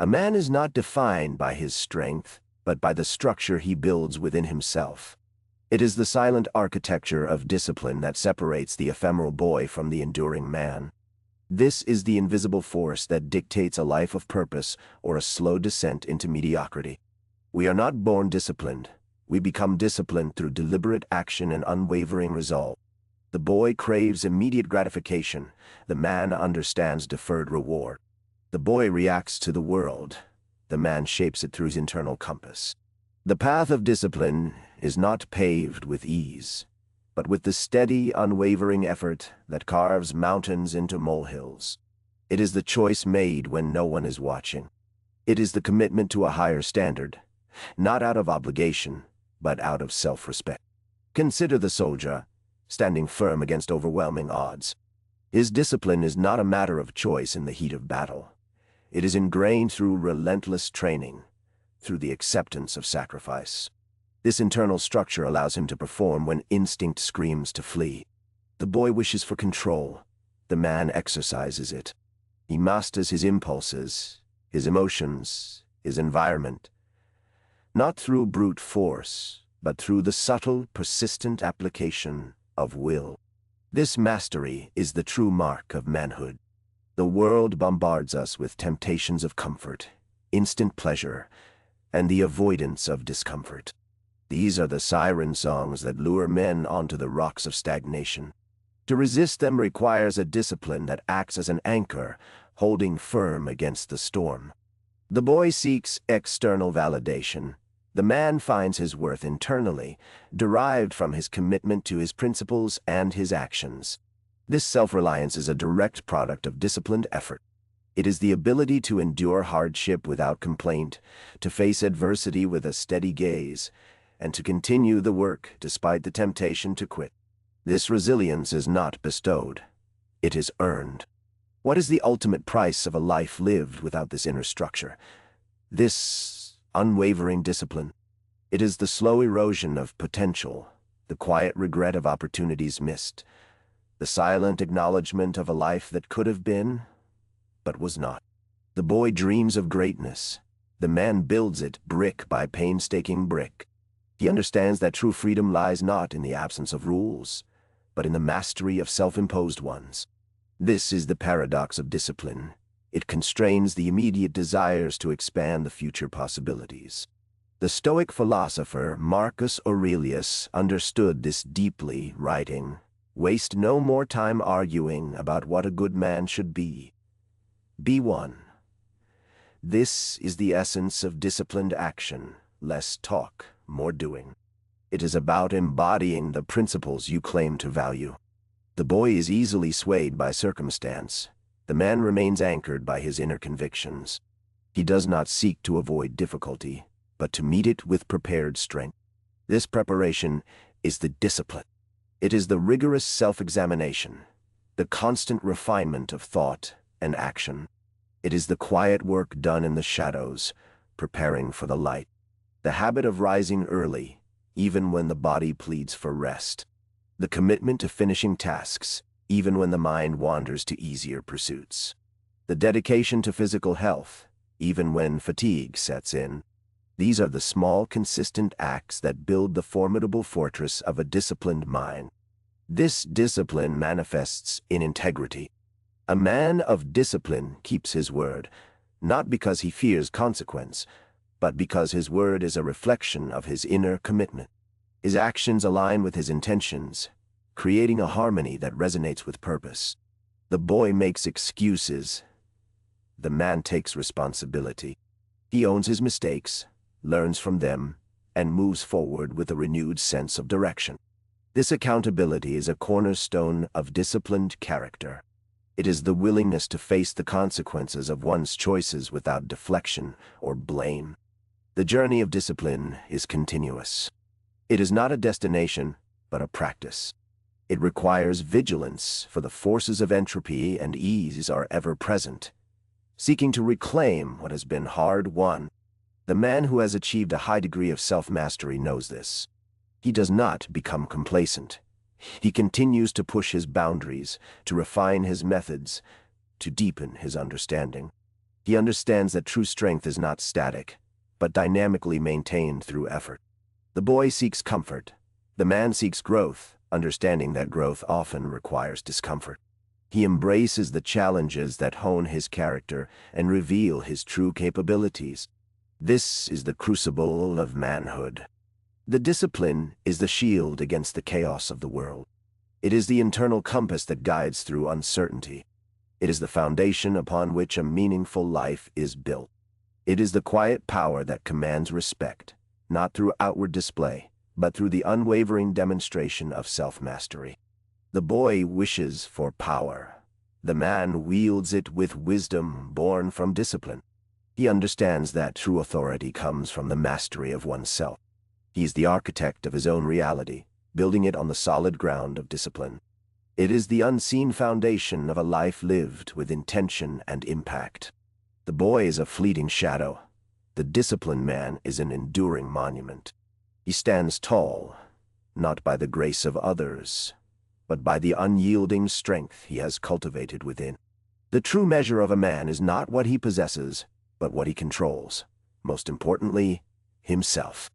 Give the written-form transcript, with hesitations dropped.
A man is not defined by his strength, but by the structure he builds within himself. It is the silent architecture of discipline that separates the ephemeral boy from the enduring man. This is the invisible force that dictates a life of purpose or a slow descent into mediocrity. We are not born disciplined. We become disciplined through deliberate action and unwavering resolve. The boy craves immediate gratification. The man understands deferred reward. The boy reacts to the world. The man shapes it through his internal compass. The path of discipline is not paved with ease, but with the steady, unwavering effort that carves mountains into molehills. It is the choice made when no one is watching. It is the commitment to a higher standard, not out of obligation, but out of self-respect. Consider the soldier, standing firm against overwhelming odds. His discipline is not a matter of choice in the heat of battle. It is ingrained through relentless training, through the acceptance of sacrifice. This internal structure allows him to perform when instinct screams to flee. The boy wishes for control. The man exercises it. He masters his impulses, his emotions, his environment, not through brute force, but through the subtle, persistent application of will. This mastery is the true mark of manhood. The world bombards us with temptations of comfort, instant pleasure, and the avoidance of discomfort. These are the siren songs that lure men onto the rocks of stagnation. To resist them requires a discipline that acts as an anchor, holding firm against the storm. The boy seeks external validation. The man finds his worth internally, derived from his commitment to his principles and his actions. This self-reliance is a direct product of disciplined effort. It is the ability to endure hardship without complaint, to face adversity with a steady gaze, and to continue the work despite the temptation to quit. This resilience is not bestowed. It is earned. What is the ultimate price of a life lived without this inner structure? This unwavering discipline. It is the slow erosion of potential, the quiet regret of opportunities missed, the silent acknowledgement of a life that could have been, but was not. The boy dreams of greatness. The man builds it brick by painstaking brick. He understands that true freedom lies not in the absence of rules, but in the mastery of self-imposed ones. This is the paradox of discipline. It constrains the immediate desires to expand the future possibilities. The Stoic philosopher Marcus Aurelius understood this deeply, writing, "Waste no more time arguing about what a good man should be. Be one." This is the essence of disciplined action, less talk, more doing. It is about embodying the principles you claim to value. The boy is easily swayed by circumstance. The man remains anchored by his inner convictions. He does not seek to avoid difficulty, but to meet it with prepared strength. This preparation is the discipline. It is the rigorous self-examination, the constant refinement of thought and action. It is the quiet work done in the shadows, preparing for the light. The habit of rising early, even when the body pleads for rest. The commitment to finishing tasks, even when the mind wanders to easier pursuits. The dedication to physical health, even when fatigue sets in. These are the small, consistent acts that build the formidable fortress of a disciplined mind. This discipline manifests in integrity. A man of discipline keeps his word, not because he fears consequence, but because his word is a reflection of his inner commitment. His actions align with his intentions, creating a harmony that resonates with purpose. The boy makes excuses. The man takes responsibility. He owns his mistakes, learns from them, and moves forward with a renewed sense of direction. This accountability is a cornerstone of disciplined character. It is the willingness to face the consequences of one's choices without deflection or blame. The journey of discipline is continuous. It is not a destination, but a practice. It requires vigilance, for the forces of entropy and ease are ever present, seeking to reclaim what has been hard-won. The man who has achieved a high degree of self-mastery knows this. He does not become complacent. He continues to push his boundaries, to refine his methods, to deepen his understanding. He understands that true strength is not static, but dynamically maintained through effort. The boy seeks comfort. The man seeks growth, understanding that growth often requires discomfort. He embraces the challenges that hone his character and reveal his true capabilities. This is the crucible of manhood. The discipline is the shield against the chaos of the world. It is the internal compass that guides through uncertainty. It is the foundation upon which a meaningful life is built. It is the quiet power that commands respect, not through outward display, but through the unwavering demonstration of self-mastery. The boy wishes for power. The man wields it with wisdom born from discipline. He understands that true authority comes from the mastery of oneself. He is the architect of his own reality, building it on the solid ground of discipline. It is the unseen foundation of a life lived with intention and impact. The boy is a fleeting shadow. The disciplined man is an enduring monument. He stands tall, not by the grace of others, but by the unyielding strength he has cultivated within. The true measure of a man is not what he possesses, but what he controls. Most importantly, himself.